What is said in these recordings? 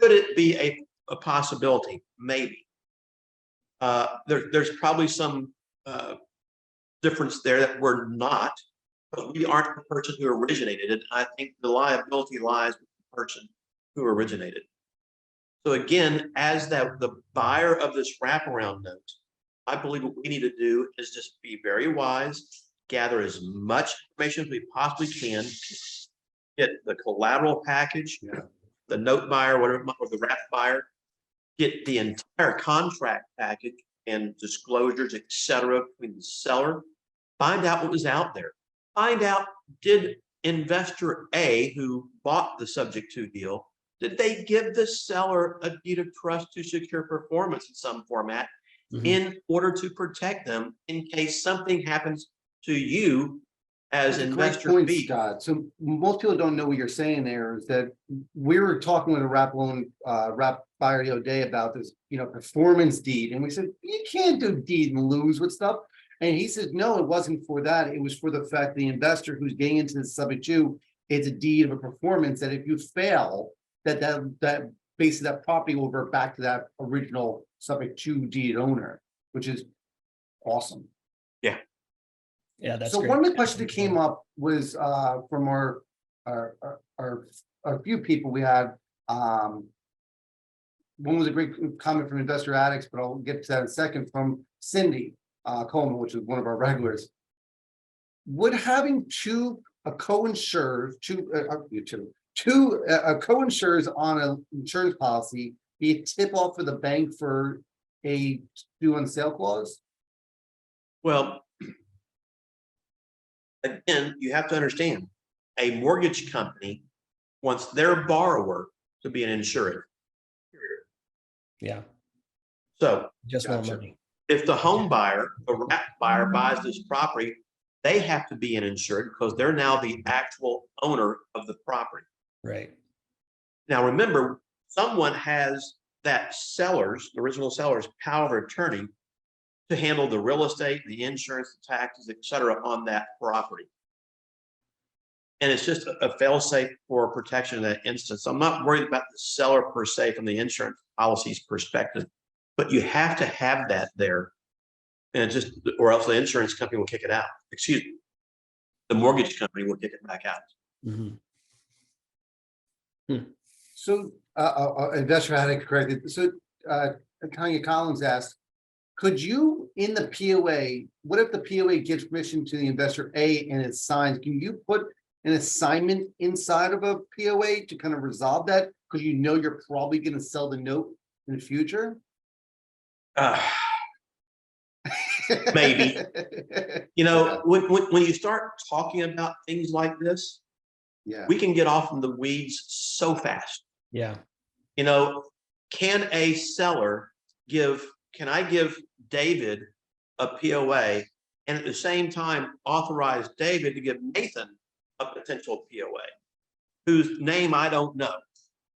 Could it be a possibility? Maybe. There's probably some difference there that we're not, but we aren't the person who originated it. I think the liability lies with the person who originated. So again, as the buyer of this wraparound note, I believe what we need to do is just be very wise, gather as much information as we possibly can, get the collateral package, the note buyer, whatever, or the wrap buyer, get the entire contract package and disclosures, etc., between the seller, find out what was out there. Find out, did investor A, who bought the subject to deal, did they give the seller a deed of trust to secure performance in some format in order to protect them in case something happens to you as investor great point, B? Scott. So most people don't know what you're saying there is that we were talking with a wrap buyer the other day about this, performance deed. And we said, you can't do deed and lose with stuff. And he said, no, it wasn't for that. It was for the fact the investor who's getting into the subject to, it's a deed of a performance that if you fail, that basically that property will revert back to that original subject to deed owner, which is awesome. Yeah. Yeah, that's so great. one of the questions that came up was from our few people we had. One was a great comment from Investor Addicts, but I'll get to that in a second, from Cindy Coleman, which is one of our regulars. Would having two co-insurers on an insurance policy be a tip-off for the bank for a due on sale clause? Well, again, you have to understand, a mortgage company wants their borrower to be an insured. Yeah, So just more money. if the home buyer, the wrap buyer, buys this property, they have to be an insured because they're now the actual owner of the property. Right. Now, remember, someone has that seller's, the original seller's power of attorney to handle the real estate, the insurance, the taxes, etc., on that property. And it's just a fail-safe for protection in that instance. I'm not worried about the seller per se from the insurance policy's perspective, but you have to have that there, and or else the insurance company will kick it out. Excuse me, the mortgage company will kick it back out. So, Investor Addict corrected. So, Tanya Collins asked, could you, in the POA, what if the POA gives permission to the investor A and it signs? Can you put an assignment inside of a POA to kind of resolve that? Because you're probably going to sell the note in the future? Maybe. When you start talking about things like this, we can get off in the weeds so fast. Yeah. Can a seller can I give David a POA and at the same time authorize David to give Nathan a potential POA whose name I don't know?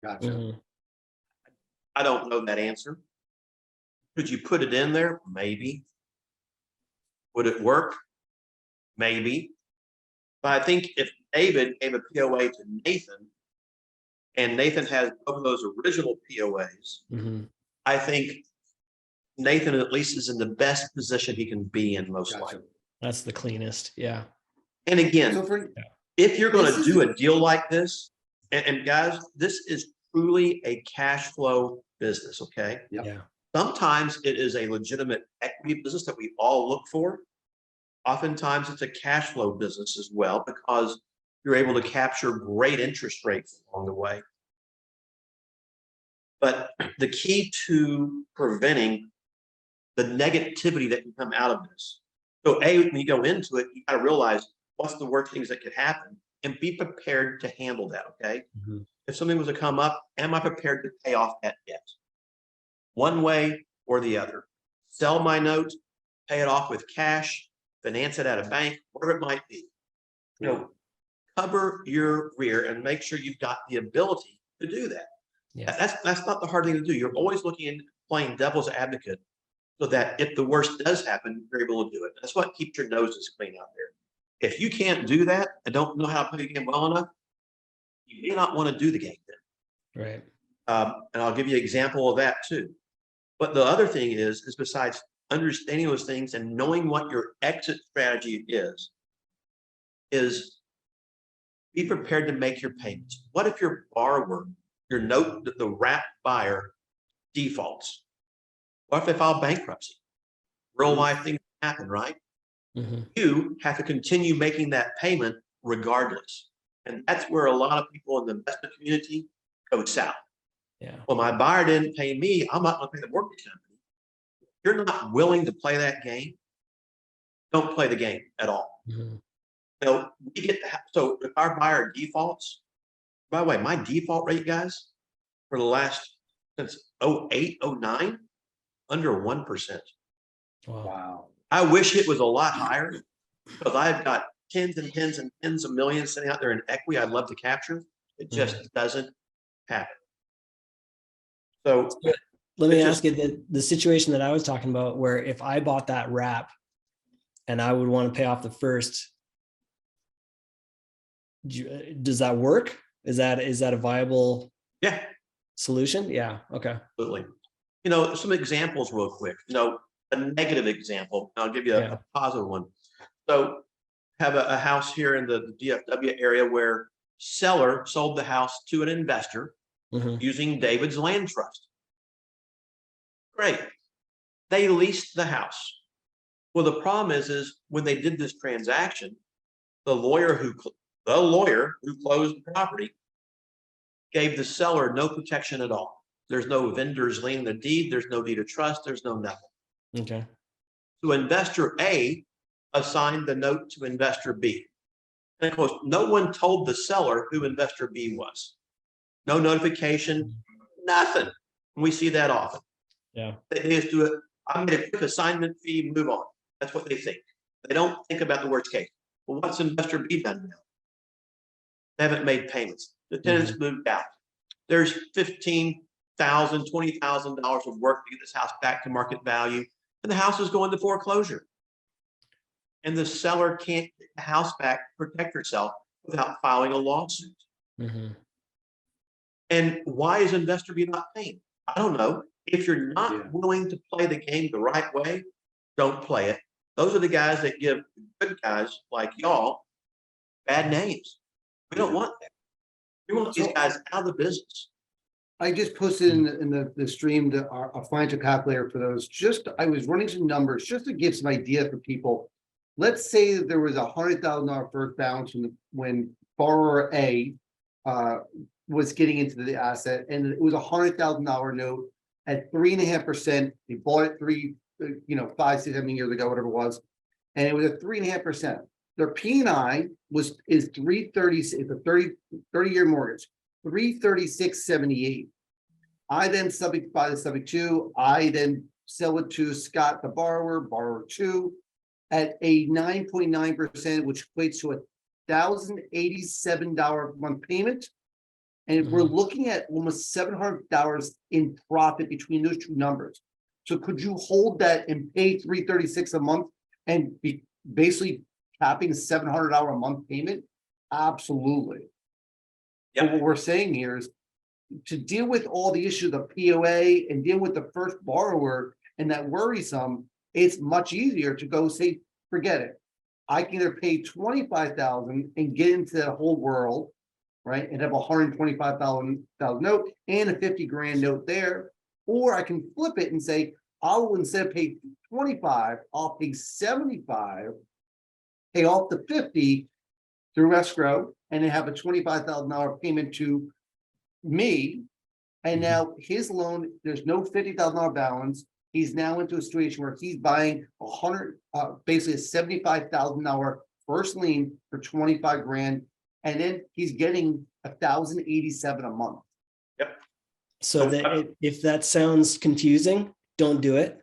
Gotcha. I don't know that answer. Could you put it in there? Maybe. Would it work? Maybe. But I think if David gave a POA to Nathan and Nathan has both of those original POAs, I think Nathan at least is in the best position he can be in, most likely. That's the cleanest. Yeah. And again, if you're going to do a deal like this, and guys, this is truly a cash flow business, okay? Yeah. Sometimes it is a legitimate equity business that we all look for. Oftentimes it's a cash flow business as well, because you're able to capture great interest rates along the way. But the key to preventing the negativity that can come out of this. So when you go into it, you got to realize what's the worst things that could happen and be prepared to handle that, okay? If something was to come up, am I prepared to pay off that debt? One way or the other. Sell my note, pay it off with cash, finance it at a bank, whatever it might be. Cover your rear and make sure you've got the ability to do that. That's not the hard thing to do. You're always looking and playing devil's advocate so that if the worst does happen, you're able to do it. That's what keeps your noses clean out there. If you can't do that and don't know how to play the game well enough, you may not want to do the game then. Right. And I'll give you an example of that too. But the other thing is besides understanding those things and knowing what your exit strategy is be prepared to make your payments. What if your borrower, your note, the wrap buyer defaults? What if they file bankruptcy? Real life things happen, right? Mhm. You have to continue making that payment regardless. And that's where a lot of people in the investment community go south. Yeah. Well, my buyer didn't pay me, I'm not going to pay the mortgage company. If you're not willing to play that game, don't play the game at all. Mhm. You know, we get so if our buyer defaults, by the way, my default rate, guys, for the last since 08, 09, under 1%. Wow. Wow. I wish it was a lot higher because I've got tens and tens and tens of millions sitting out there in equity I'd love to capture. It just doesn't happen. So Let me It's ask you the situation that I was talking about, where if I bought that wrap and I would want to pay off the first, does that work? Is that a viable yeah, solution? Yeah. Okay. absolutely. You know, some examples real quick. You know, a negative example. I'll give you Yeah. a positive one. So have a house here in the DFW area where seller sold the house to an investor Mhm. using David's land trust. Great. They leased the house. Well, the problem is when they did this transaction, the lawyer who closed the property gave the seller no protection at all. There's no vendor's lien the deed. There's no deed of trust. There's no nothing. Okay. So investor A assigned the note to investor B. And of course, no one told the seller who investor B was. No notification, nothing. And we see that often. Yeah. They just do it. I made a quick assignment fee, move on. That's what they think. They don't think about the worst case. Well, what's investor B done now? They haven't made payments. The tenants moved out. There's $15,000, $20,000 of work to get this house back to market value, and the house is going to foreclosure. And the seller can't get the house back to protect herself without filing a lawsuit. Mhm. And why is investor B not paying? I don't know. If you're not Yeah. willing to play the game the right way, don't play it. Those are the guys that give good guys like y'all bad names. We don't want that. We want these guys out of the business. I just posted in the stream our financial calculator for those. I was running some numbers just to give some idea for people. Let's say that there was $100,000 first balance when borrower A was getting into the asset, and it was $100,000 note at 3.5%. They bought it 5, 6, 7 years ago, whatever it was, and it was at 3.5%. Their P&I is 330. It's a 30-year mortgage, 336.78. I then buy the subject to. I then sell it to Scott, the borrower two, at a 9.9%, which equates to $1,087 a month payment. And if we're looking at almost $700 in profit between those two numbers. So could you hold that and pay $336 a month and be basically capping $700 a month payment? Absolutely. Yep. But what we're saying here is to deal with all the issues of POA and deal with the first borrower and that worrisome, it's much easier to go say, forget it. I can either pay $25,000 and get into that whole world, right? And have a $125,000 note and a $50,000 note there. Or I can flip it and say, I'll instead of pay 25, I'll pay 75, pay off the 50 through escrow, and then have a $25,000 payment to me. And now his loan, there's no $50,000 balance. He's now into a situation where he's buying basically a $75,000 first lien for $25,000, and then he's getting $1,087 a month. Yep. So that if that sounds confusing, don't do it.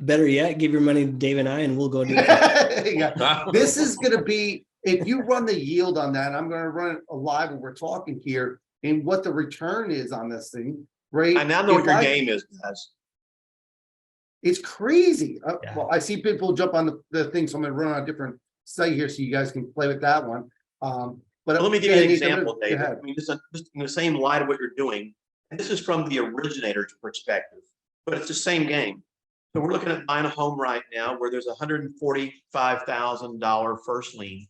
Better yet, give your money to Dave and I, and we'll go do it. Yeah. This is going to be, if you run the yield on that, I'm going to run it live when we're talking here, and what the return is on this thing, right? I now know what your game is, guys. It's crazy. Yeah. Well, I see people jump on the thing, so I'm going to run on a different site here so you guys can play with that one. But let me give you an Nathan, example, go David. ahead. I mean, just in the same light of what you're doing, And this is from the originator's perspective, but it's the same game. So we're looking at buying a home right now where there's $145,000 first lien,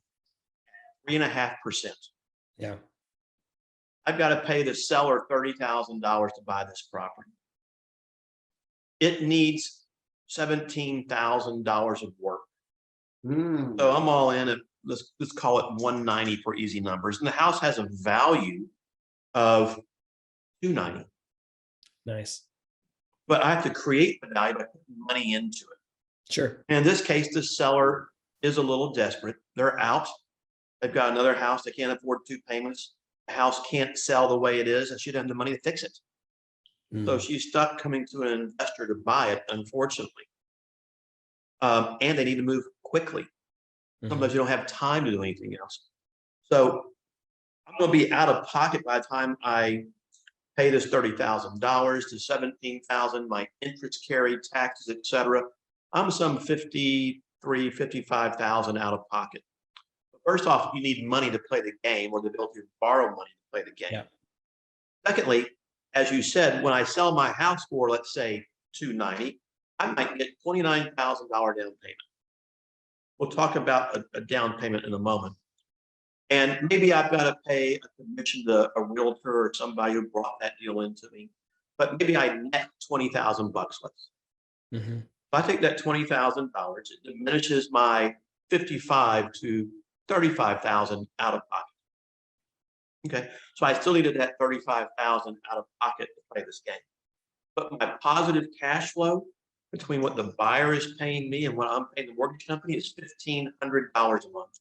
3.5%. Yeah. I've got to pay the seller $30,000 to buy this property. It needs $17,000 of work. So I'm all in at let's call it 190 for easy numbers. And the house has a value of 290. Nice. But I have to create the value by putting money into it. Sure. And in this case, the seller is a little desperate. They're out. They've got another house. They can't afford 2 payments. The house can't sell the way it is, and she doesn't have the money to fix it. So she's stuck coming to an investor to buy it, unfortunately. And they need to move quickly. Sometimes you don't have time to do anything else. So I'm going to be out of pocket by the time I pay this $30,000 to $17,000, my interest carry, taxes, etc. I'm some $55,000 out of pocket. First off, you need money to play the game, or the ability to borrow money to play the game. Yeah. Secondly, as you said, when I sell my house for, let's say, $290,000, I might get $29,000 down payment. We'll talk about a down payment in a moment. And maybe I've got to pay a commission to a realtor or somebody who brought that deal into me. But maybe I net $20,000 less. If I take that $20,000, it diminishes my $55,000 to $35,000 out of pocket. Okay, so I still needed that $35,000 out of pocket to play this game. But my positive cash flow between what the buyer is paying me and what I'm paying the mortgage company is $1,500 a month.